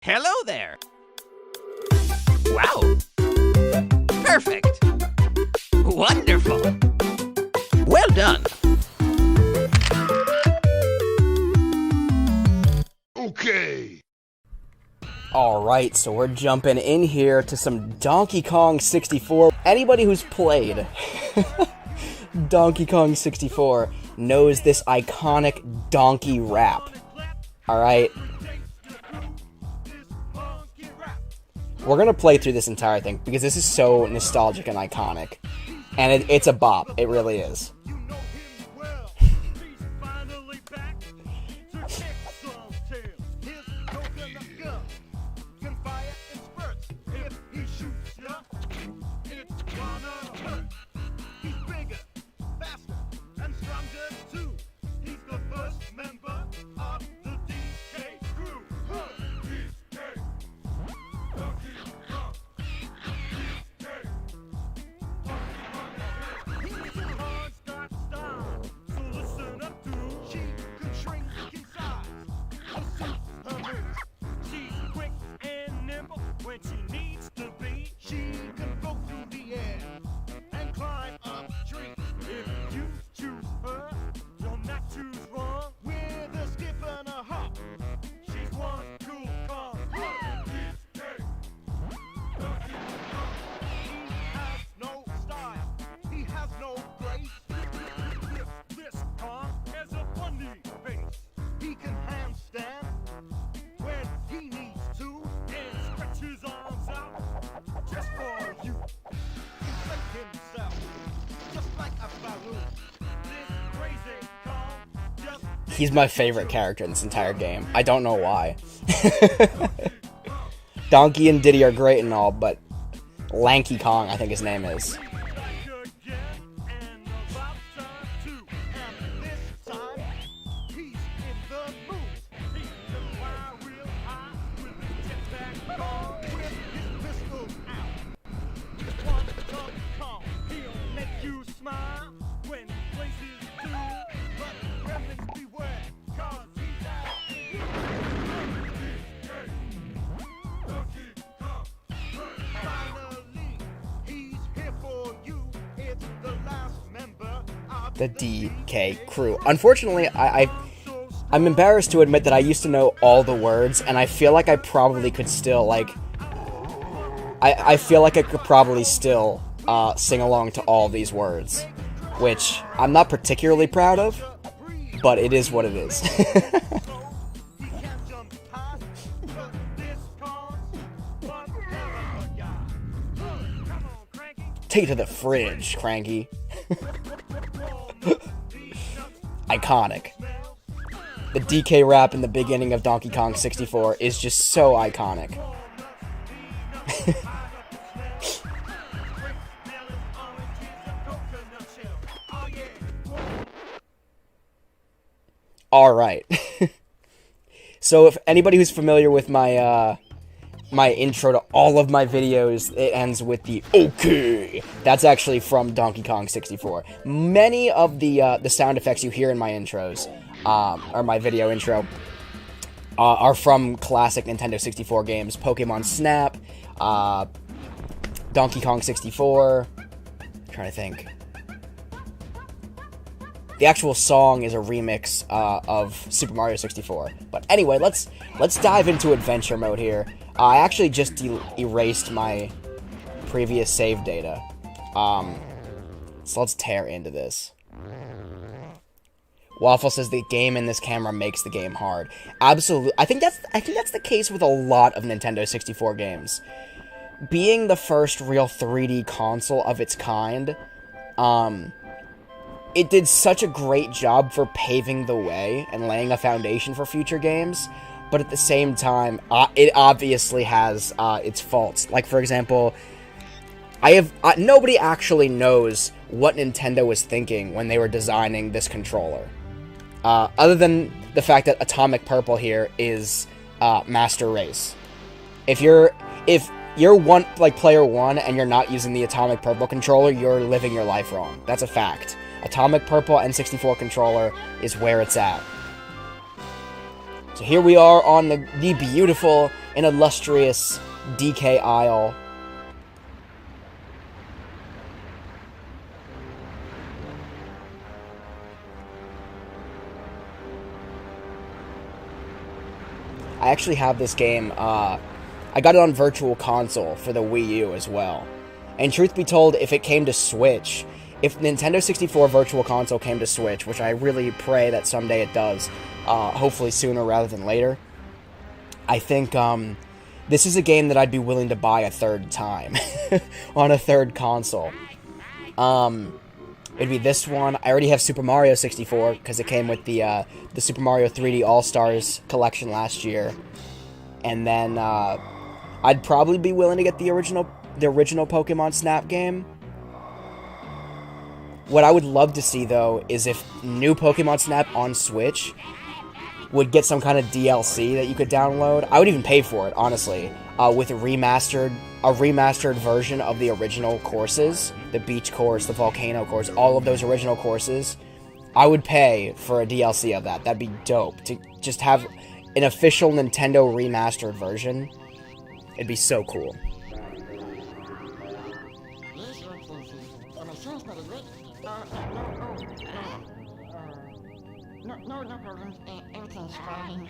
Hello there! Wow! Perfect! Wonderful! Well done! Okay! Alright, so we're jumping in here to some Donkey Kong 64. Anybody who's played Donkey Kong 64 knows this iconic donkey rap. Alright? We're gonna play through this entire thing because this is so nostalgic and iconic. And it's a bop. It really is. When she needs to be, she can go through the air and climb up trees. If you choose her, you'll not choose wrong. With a skip and a hop, she's one cool Kong. He has no style, he has no grace. This Kong has a funny face. He can handstand when he needs to. His arms out, just for you. Inflate himself, just like a balloon. This crazy Kong just... He's my favorite character in this entire game. I don't know why. Donkey and Diddy are great and all, but Lanky Kong, I think his name is. The DK crew. Unfortunately, I'm embarrassed to admit that I used to know all the words, and I feel like I probably could still, like... I feel like I could probably still sing along to all these words, which I'm not particularly proud of, but it is what it is. Take it to the fridge, Cranky. Iconic. The DK rap in the beginning of Donkey Kong 64 is just so iconic. Alright. So if anybody who's familiar with my my intro to all of my videos, it ends with the okay. That's actually from Donkey Kong 64. Many of the sound effects you hear in my intros, or my video intro, are from classic Nintendo 64 games. Pokemon Snap, Donkey Kong 64. I'm trying to think. The actual song is a remix of Super Mario 64. But anyway, let's dive into adventure mode here. I actually just erased my previous save data. So let's tear into this. Waffle says the game in this camera makes the game hard. Absolutely. I think that's the case with a lot of Nintendo 64 games. Being the first real 3D console of its kind, it did such a great job for paving the way and laying a foundation for future games. But at the same time, it obviously has its faults. Like, for example, nobody actually knows what Nintendo was thinking when they were designing this controller. Other than the fact that Atomic Purple here is Master Race. If you're player 1 and you're not using the Atomic Purple controller, you're living your life wrong. That's a fact. Atomic Purple N64 controller is where it's at. So here we are on the beautiful and illustrious DK Isle. I actually have this game, I got it on Virtual Console for the Wii U as well. And truth be told, if it came to Switch, if Nintendo 64 Virtual Console came to Switch, which I really pray that someday it does, hopefully sooner rather than later, I think this is a game that I'd be willing to buy a third time on a third console. It'd be this one. I already have Super Mario 64 because it came with the Super Mario 3D All-Stars collection last year. And then I'd probably be willing to get the original Pokemon Snap game. What I would love to see, though, is if new Pokemon Snap on Switch would get some kind of DLC that you could download. I would even pay for it, honestly, with a remastered version of the original courses, the beach course, the volcano course, all of those original courses. I would pay for a DLC of that. That'd be dope, to just have an official Nintendo remastered version. It'd be so cool. No problems. Everything's fine.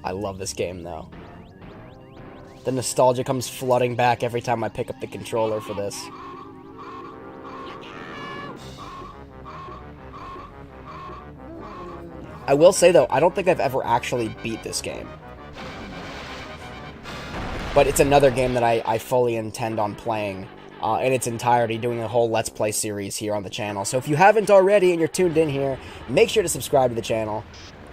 I love this game, though. The nostalgia comes flooding back every time I pick up the controller for this. I will say, though, I don't think I've ever actually beat this game. But it's another game that I fully intend on playing in its entirety, doing a whole Let's Play series here on the channel. So if you haven't already and you're tuned in here, make sure to subscribe to the channel.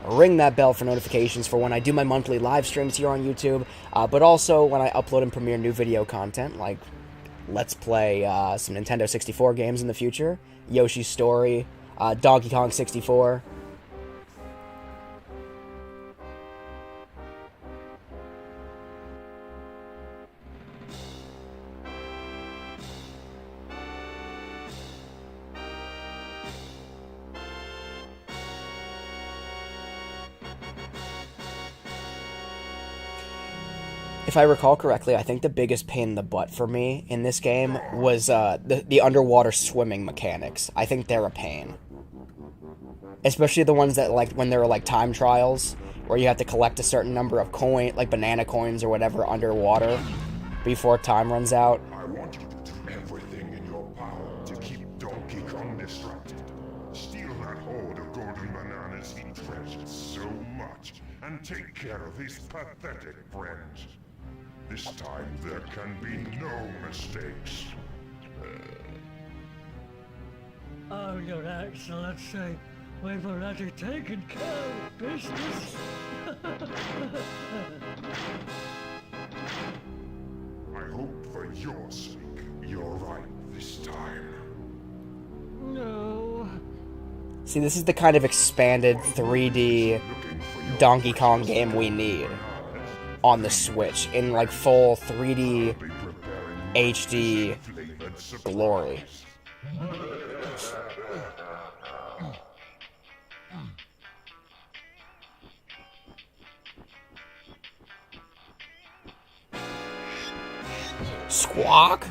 Ring that bell for notifications for when I do my monthly live streams here on YouTube, but also when I upload and premiere new video content, like Let's Play some Nintendo 64 games in the future, Yoshi's Story, Donkey Kong 64. If I recall correctly, I think the biggest pain in the butt for me in this game was the underwater swimming mechanics. I think they're a pain. Especially the ones that, like, when there are, like, time trials, where you have to collect a certain number of like, banana coins or whatever underwater before time runs out. I want you to do everything in your power to keep Donkey Kong distracted. Steal that hoard of golden bananas he treasures so much, and take care of his pathetic friends. This time there can be no mistakes. Oh, Your Excellency, we've already taken care of business. I hope for your sake you're right this time. No. See, this is the kind of expanded 3D Donkey Kong game we need on the Switch, in, like, full 3D HD glory. Squawk?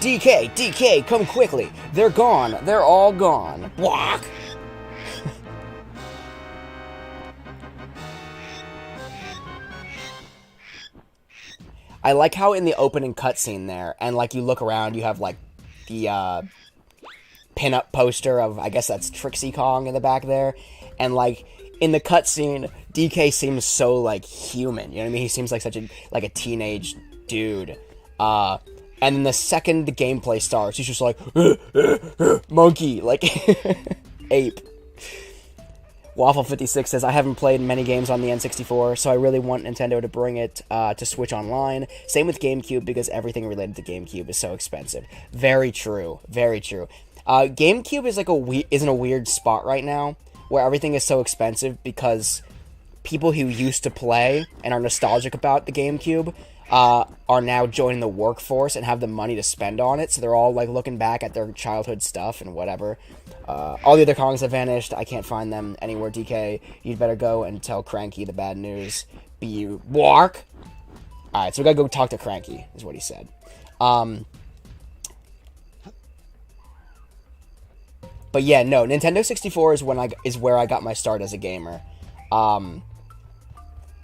DK, come quickly. They're gone. They're all gone. Squawk. I like how in the opening cutscene there, and, like, you look around, you have, like, the, pin-up poster of, I guess that's Trixie Kong in the back there, and, like, in the cutscene, DK seems so, like, human, you know what I mean? He seems like such a, like, a teenage dude, and then the second the gameplay starts, he's just like, monkey, like, ape. Waffle56 says, I haven't played many games on the N64, so I really want Nintendo to bring it to Switch Online. Same with GameCube, because everything related to GameCube is so expensive. Very true. Very true. GameCube is like is in a weird spot right now, where everything is so expensive because people who used to play and are nostalgic about the GameCube are now joining the workforce and have the money to spend on it. So they're all like looking back at their childhood stuff and whatever. All the other Kongs have vanished. I can't find them anywhere, DK. You'd better go and tell Cranky the bad news. Be you. Walk! Alright, so we gotta go talk to Cranky, is what he said. But yeah, no, Nintendo 64 is where I got my start as a gamer. And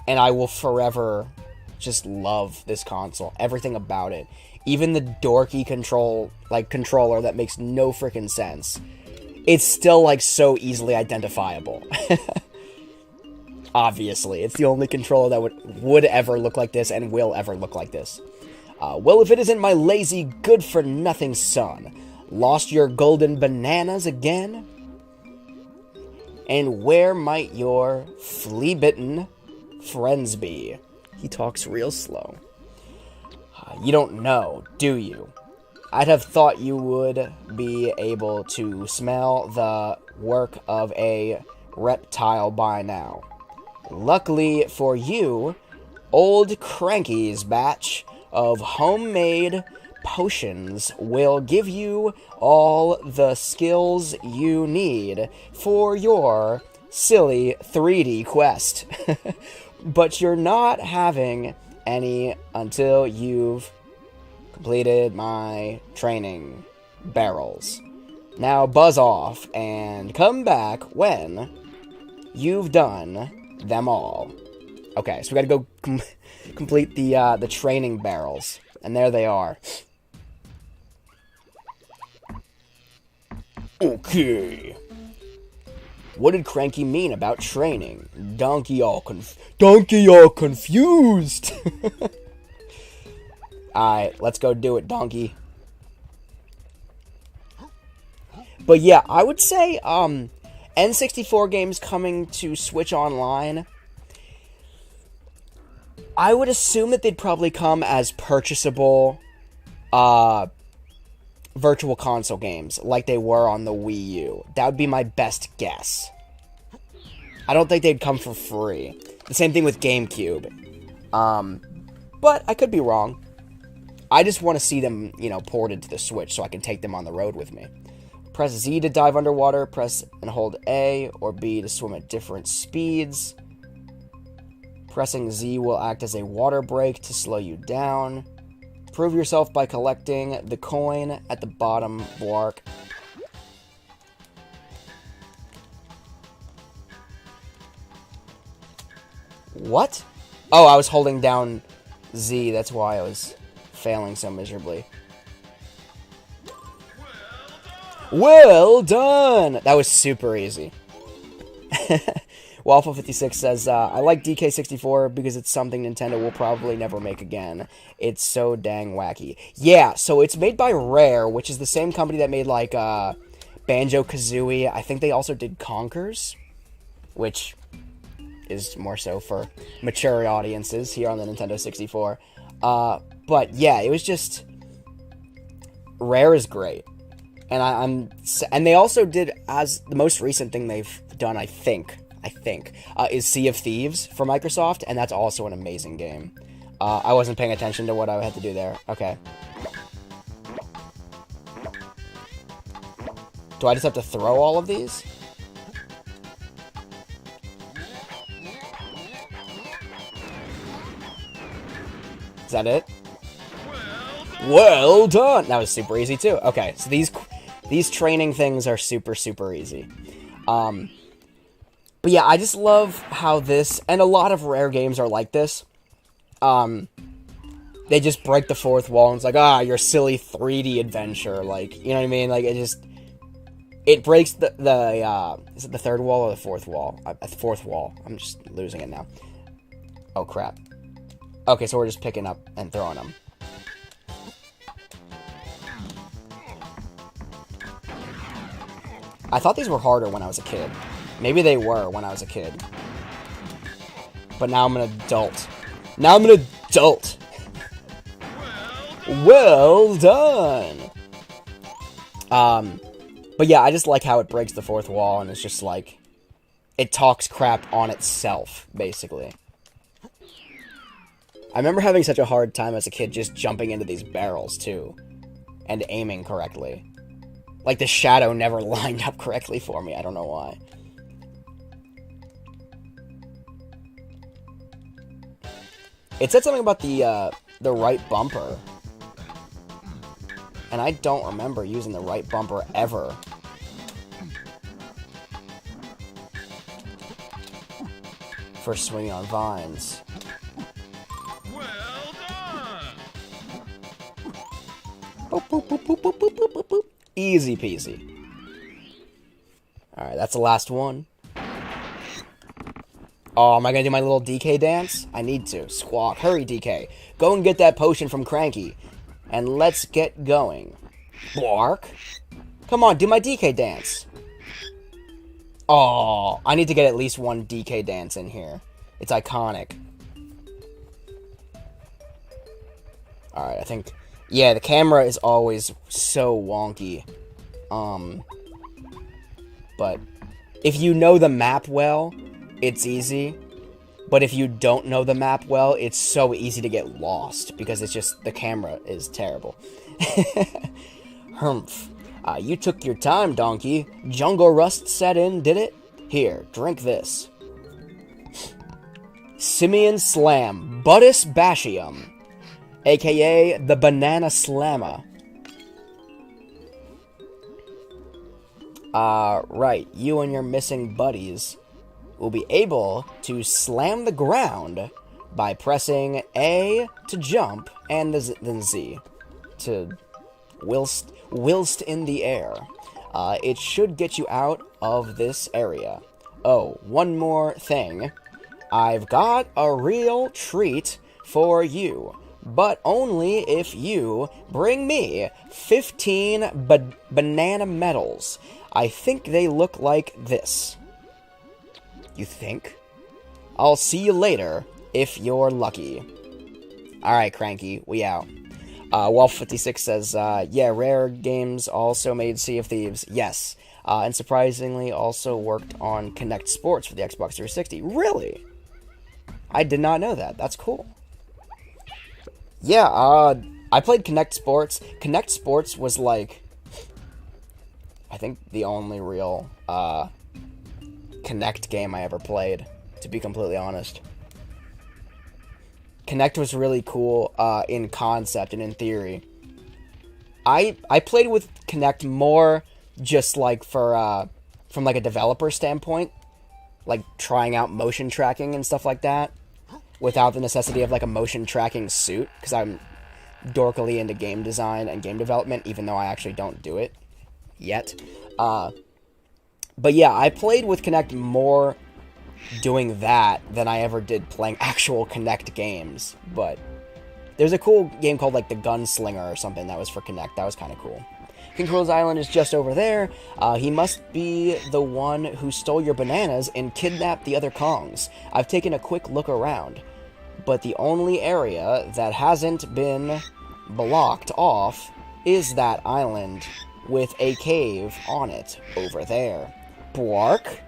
I will forever just love this console. Everything about it. Even the dorky controller that makes no freaking sense. It's still, like, so easily identifiable. Obviously. It's the only controller that would ever look like this and will ever look like this. Well, if it isn't my lazy, good-for-nothing son. Lost your golden bananas again? And where might your flea-bitten friends be? He talks real slow. You don't know, do you? I'd have thought you would be able to smell the work of a reptile by now. Luckily for you, old Cranky's batch of homemade potions will give you all the skills you need for your silly 3D quest. But you're not having any until you've completed my training barrels. Now buzz off and come back when you've done them all. Okay, so we gotta go complete the training barrels. And there they are. Okay. What did Cranky mean about training? Donkey all confused. Alright, let's go do it, Donkey. But yeah, I would say, N64 games coming to Switch Online, I would assume that they'd probably come as purchasable, Virtual Console games, like they were on the Wii U. That would be my best guess. I don't think they'd come for free. The same thing with GameCube. But I could be wrong. I just want to see them, ported to the Switch so I can take them on the road with me. Press Z to dive underwater, press and hold A or B to swim at different speeds. Pressing Z will act as a water brake to slow you down. Prove yourself by collecting the coin at the bottom block. What? Oh, I was holding down Z, that's why I was failing so miserably. Well done! That was super easy. Waffle56 says, I like DK64 because it's something Nintendo will probably never make again. It's so dang wacky. Yeah, so it's made by Rare, which is the same company that made, like, Banjo-Kazooie. I think they also did Conkers, which is more so for mature audiences here on the Nintendo 64. But yeah, it was just... Rare is great. And and they also did, as the most recent thing they've done, I think, is Sea of Thieves for Microsoft, and that's also an amazing game. I wasn't paying attention to what I had to do there. Okay. Do I just have to throw all of these? Is that it? Well done! That was super easy, too. Okay, so these training things are super, super easy. But yeah, I just love how this, and a lot of Rare games are like this. They just break the fourth wall, and it's like, your silly 3D adventure, like, you know what I mean? Like, it breaks the is it the third wall or the fourth wall? Fourth wall. I'm just losing it now. Oh, crap. Okay, so we're just picking up and throwing them. I thought these were harder when I was a kid. Maybe they were when I was a kid. But now I'm an adult. Well done! But yeah, I just like how it breaks the fourth wall, and it's just like... It talks crap on itself, basically. I remember having such a hard time as a kid just jumping into these barrels, too. And aiming correctly. Like, the shadow never lined up correctly for me. I don't know why. It said something about the right bumper. And I don't remember using the right bumper ever. For swinging on vines. Well done! Boop, boop, boop, boop, boop, boop, boop, boop, boop. Easy peasy. Alright, that's the last one. Oh, am I gonna do my little DK dance? I need to. Squawk. Hurry, DK. Go and get that potion from Cranky. And let's get going. Bark. Come on, do my DK dance. Oh, I need to get at least one DK dance in here. It's iconic. Alright, I think... Yeah, the camera is always so wonky. But if you know the map well, it's easy. But if you don't know the map well, it's so easy to get lost. Because it's just... The camera is terrible. Humph. You took your time, donkey. Jungle rust set in, did it? Here, drink this. Simian Slam. Buddus Bashium. A.K.A. the Banana Slammer. Right. You and your missing buddies will be able to slam the ground by pressing A to jump and then Z to whilst in the air. It should get you out of this area. Oh, one more thing. I've got a real treat for you, but only if you bring me 15 banana medals. I think they look like this. You think? I'll see you later, if you're lucky. Alright, Cranky, we out. Wolf56 says, yeah, Rare Games also made Sea of Thieves. Yes. And surprisingly also worked on Kinect Sports for the Xbox 360. Really? I did not know that. That's cool. Yeah, I played Kinect Sports. Kinect Sports was like... I think the only real, Kinect game I ever played, to be completely honest. Kinect was really cool, in concept and in theory. I played with Kinect more just, like, for, from, like, a developer standpoint. Like, trying out motion tracking and stuff like that. Without the necessity of, like, a motion tracking suit. Because I'm dorkily into game design and game development, even though I actually don't do it yet. But yeah, I played with Kinect more doing that than I ever did playing actual Kinect games. But there's a cool game called, like, The Gunslinger or something that was for Kinect. That was kind of cool. King Cruel's Island is just over there. He must be the one who stole your bananas and kidnapped the other Kongs. I've taken a quick look around, but the only area that hasn't been blocked off is that island with a cave on it over there. Bark.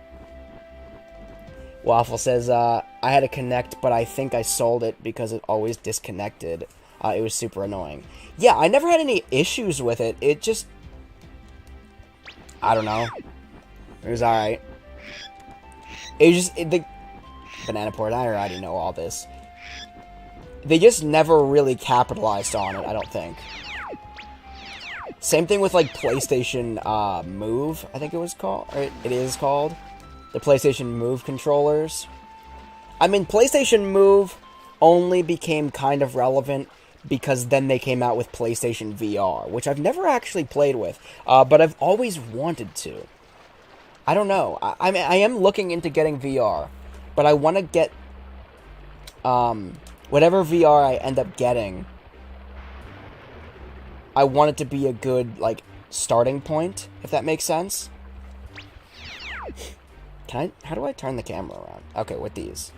Waffle says, I had a Kinect, but I think I sold it because it always disconnected. It was super annoying. Yeah, I never had any issues with it. It just... I don't know. It was alright. It was just... the Banana Port, I already know all this. They just never really capitalized on it, I don't think. Same thing with, like, PlayStation, Move, I think it was called. Or it is called. The PlayStation Move controllers. I mean, PlayStation Move only became kind of relevant because then they came out with PlayStation VR, which I've never actually played with, but I've always wanted to. I don't know. I mean, I am looking into getting VR, but I want to get, whatever VR I end up getting, I want it to be a good, like, starting point, if that makes sense. How do I turn the camera around? Okay, with these.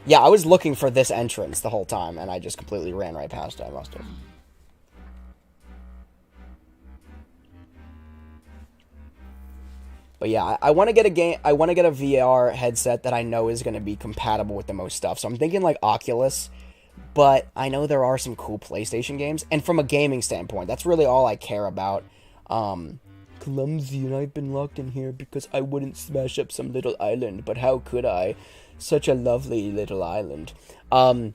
Yeah, I was looking for this entrance the whole time, and I just completely ran right past it. I must have. But yeah, I want to get a game. I want to get a VR headset that I know is going to be compatible with the most stuff. So I'm thinking like Oculus, but I know there are some cool PlayStation games, and from a gaming standpoint, that's really all I care about. Clumsy, and I've been locked in here because I wouldn't smash up some little island, but how could I? Such a lovely little island. But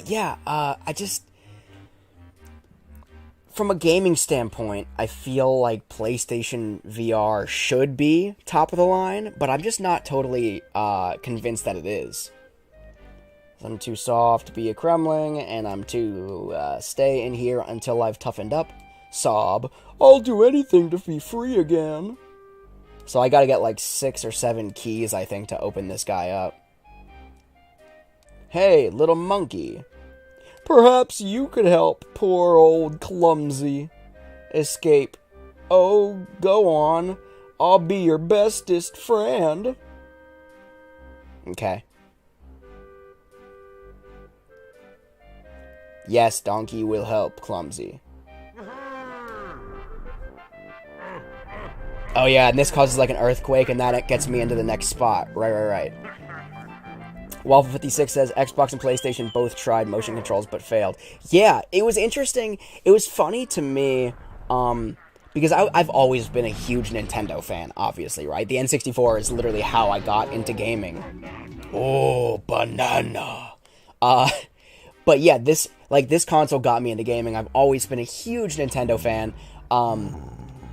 yeah, I just... From a gaming standpoint, I feel like PlayStation VR should be top of the line, but I'm just not totally convinced that it is. I'm too soft to be a Kremling, and I'm too stay in here until I've toughened up. Sob, I'll do anything to be free again. So I gotta get like 6 or 7 keys, I think, to open this guy up. Hey, little monkey. Perhaps you could help poor old Clumsy escape. Oh, go on. I'll be your bestest friend. Okay. Yes, Donkey will help Clumsy. Oh yeah, and this causes like an earthquake, and that gets me into the next spot. Right. Waffle56 says, Xbox and PlayStation both tried motion controls but failed. Yeah, it was interesting. It was funny to me, because I've always been a huge Nintendo fan, obviously, right? The N64 is literally how I got into gaming. Oh, banana. But yeah, this console got me into gaming. I've always been a huge Nintendo fan.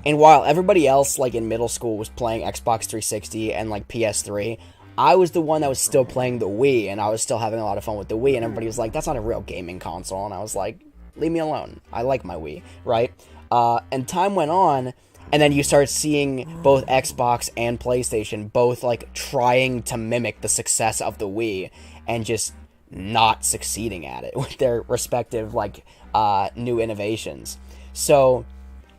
And while everybody else, like, in middle school was playing Xbox 360 and, like, PS3, I was the one that was still playing the Wii, and I was still having a lot of fun with the Wii, and everybody was like, that's not a real gaming console, and I was like, leave me alone. I like my Wii, right? And time went on, and then you start seeing both Xbox and PlayStation both, like, trying to mimic the success of the Wii, and just not succeeding at it with their respective, like, new innovations. So...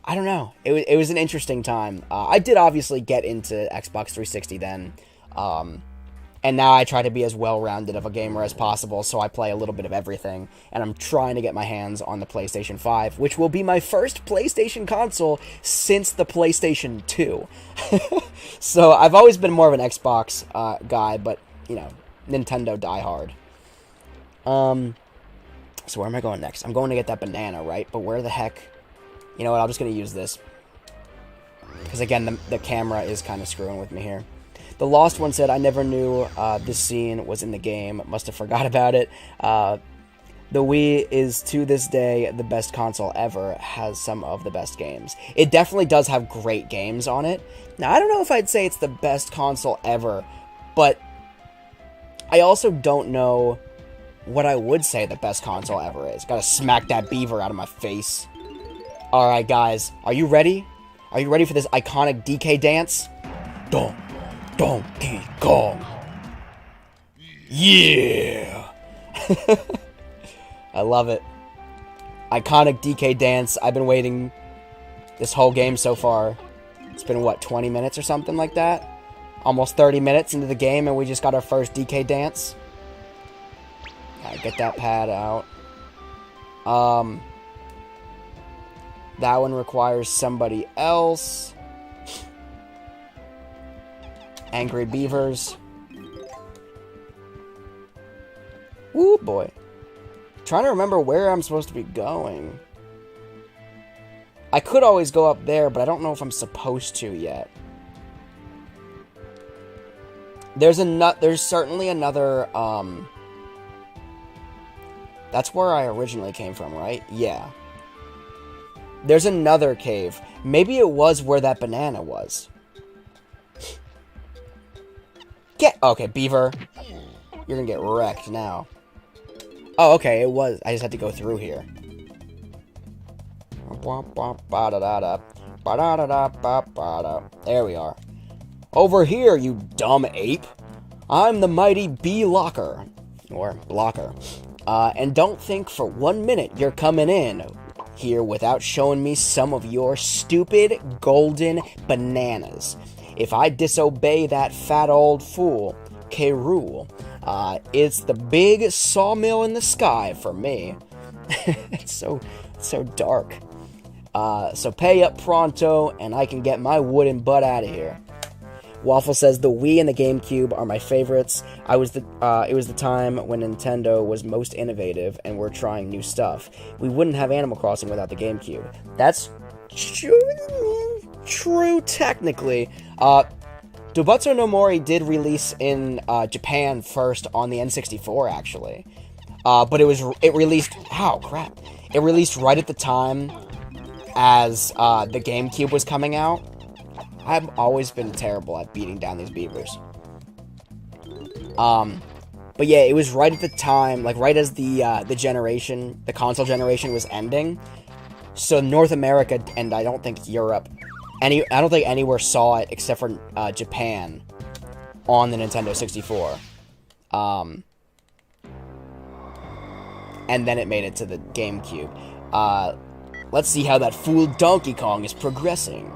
I don't know. It was an interesting time. I did obviously get into Xbox 360 then, and now I try to be as well-rounded of a gamer as possible, so I play a little bit of everything, and I'm trying to get my hands on the PlayStation 5, which will be my first PlayStation console since the PlayStation 2. So I've always been more of an Xbox guy, but, you know, Nintendo diehard. So where am I going next? I'm going to get that banana, right? But where the heck... You know what, I'm just going to use this. Because, again, the camera is kind of screwing with me here. The Lost One said, I never knew this scene was in the game. Must have forgot about it. The Wii is, to this day, the best console ever. Has some of the best games. It definitely does have great games on it. Now, I don't know if I'd say it's the best console ever. But I also don't know what I would say the best console ever is. Gotta smack that beaver out of my face. Alright, guys, are you ready? Are you ready for this iconic DK dance? Donkey Kong. Yeah! I love it. Iconic DK dance. I've been waiting this whole game so far. It's been, what, 20 minutes or something like that? Almost 30 minutes into the game, and we just got our first DK dance. Get that pad out. That one requires somebody else. Angry Beavers. Woo, boy. Trying to remember where I'm supposed to be going. I could always go up there, but I don't know if I'm supposed to yet. There's certainly another, That's where I originally came from, right? Yeah. There's another cave. Maybe it was where that banana was. Okay, beaver. You're gonna get wrecked now. Oh, okay, it was. I just had to go through here. There we are. Over here, you dumb ape. I'm the mighty bee locker. Or blocker. And don't think for 1 minute you're coming in here without showing me some of your stupid golden bananas. If I disobey that fat old fool, K. Rool, it's the big sawmill in the sky for me. It's so dark. So pay up pronto, and I can get my wooden butt out of here. Waffle says the Wii and the GameCube are my favorites. It was the time when Nintendo was most innovative and were trying new stuff. We wouldn't have Animal Crossing without the GameCube. That's true technically. Dobutsu no Mori did release in Japan first on the N64 actually. But it released It released right at the time as the GameCube was coming out. I've always been terrible at beating down these beavers. But yeah, it was right at the time, like right as the console generation was ending. So North America and I don't think Europe, I don't think anywhere saw it except for Japan on the Nintendo 64. And then it made it to the GameCube. Let's see how that fool Donkey Kong is progressing.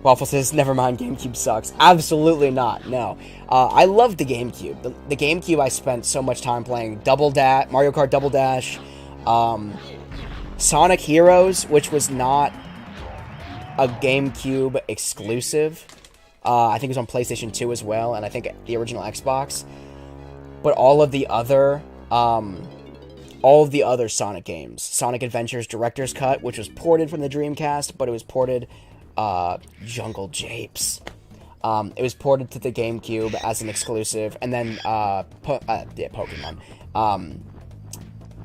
Waffle says, never mind, GameCube sucks. Absolutely not, no. I love the GameCube. The GameCube I spent so much time playing Mario Kart Double Dash, Sonic Heroes, which was not a GameCube exclusive. I think it was on PlayStation 2 as well, and I think the original Xbox. But all of the other Sonic games. Sonic Adventures Director's Cut, which was ported from the Dreamcast, but it was ported... Jungle Japes. It was ported to the GameCube as an exclusive, and then, Pokemon.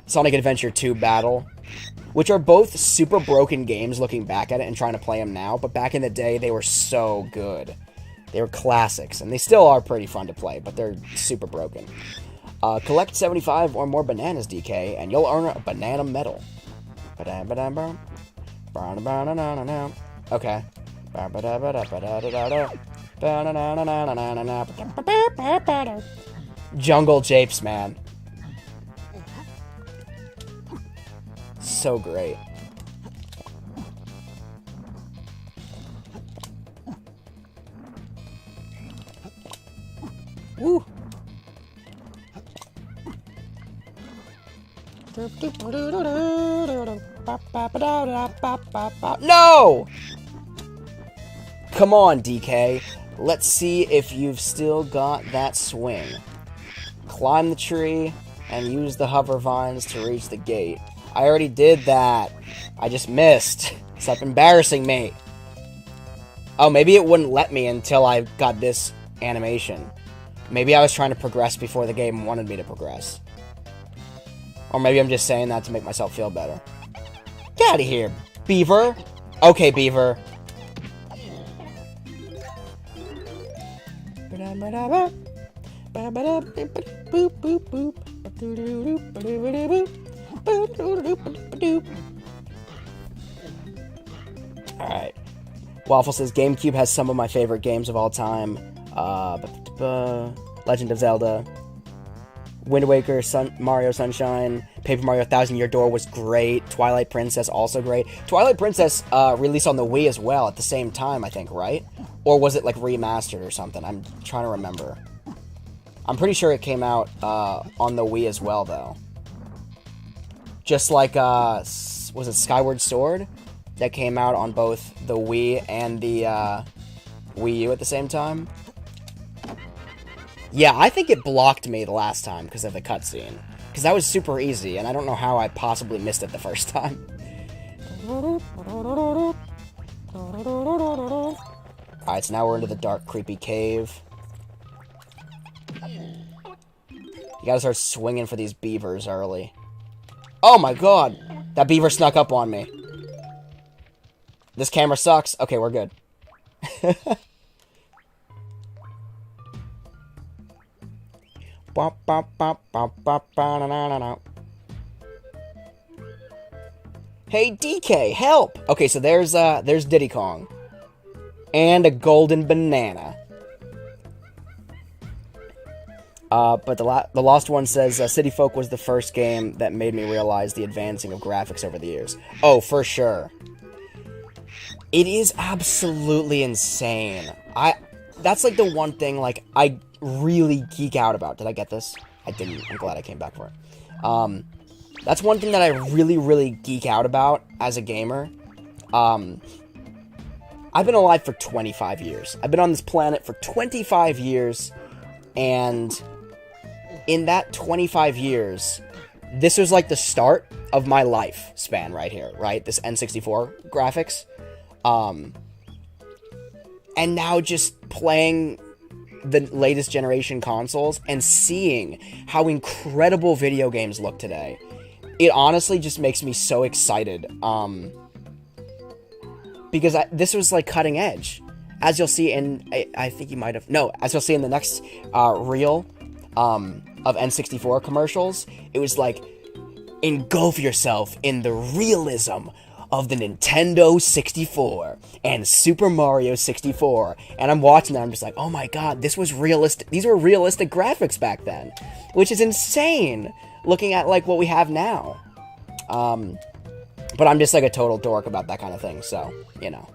Sonic Adventure 2 Battle, which are both super broken games looking back at it and trying to play them now, but back in the day, they were so good. They were classics, and they still are pretty fun to play, but they're super broken. Collect 75 or more bananas, DK, and you'll earn a banana medal. Okay. Jungle Japes, man. So great. Woo. No! Come on, DK. Let's see if you've still got that swing. Climb the tree and use the hover vines to reach the gate. I already did that. I just missed. Stop embarrassing me. Oh, maybe it wouldn't let me until I got this animation. Maybe I was trying to progress before the game wanted me to progress. Or maybe I'm just saying that to make myself feel better. Get out of here, Beaver. Okay, Beaver. Alright. Waffle says, GameCube has some of my favorite games of all time. Legend of Zelda, Wind Waker, Mario Sunshine, Paper Mario Thousand Year Door was great. Twilight Princess, also great. Twilight Princess released on the Wii as well at the same time, I think, right? Or was it, like, remastered or something? I'm trying to remember. I'm pretty sure it came out on the Wii as well, though. Just like, was it Skyward Sword? That came out on both the Wii and the Wii U at the same time? Yeah, I think it blocked me the last time because of the cutscene. Because that was super easy, and I don't know how I possibly missed it the first time. Alright, so now we're into the dark, creepy cave. You gotta start swinging for these beavers early. Oh my god! That beaver snuck up on me. This camera sucks. Okay, we're good. Hey, DK, help! Okay, so there's Diddy Kong. And a golden banana. But the Lost One says, City Folk was the first game that made me realize the advancing of graphics over the years. Oh, for sure. It is absolutely insane. That's like the one thing, like, I really geek out about. Did I get this? I didn't. I'm glad I came back for it. That's one thing that I really, really geek out about as a gamer. I've been alive for 25 years. I've been on this planet for 25 years, and in that 25 years, this was like the start of my life span right here, right? This N64 graphics. And now just playing the latest generation consoles and seeing how incredible video games look today. It honestly just makes me so excited. Because this was like cutting edge. As you'll see in, I think you might have, no, as you'll see in the next reel of N64 commercials, it was like, engulf yourself in the realism of the Nintendo 64 and Super Mario 64. And I'm watching that, I'm just like, oh my god, this was realistic. These were realistic graphics back then, which is insane looking at like what we have now. But I'm just like a total dork about that kind of thing, so, you know.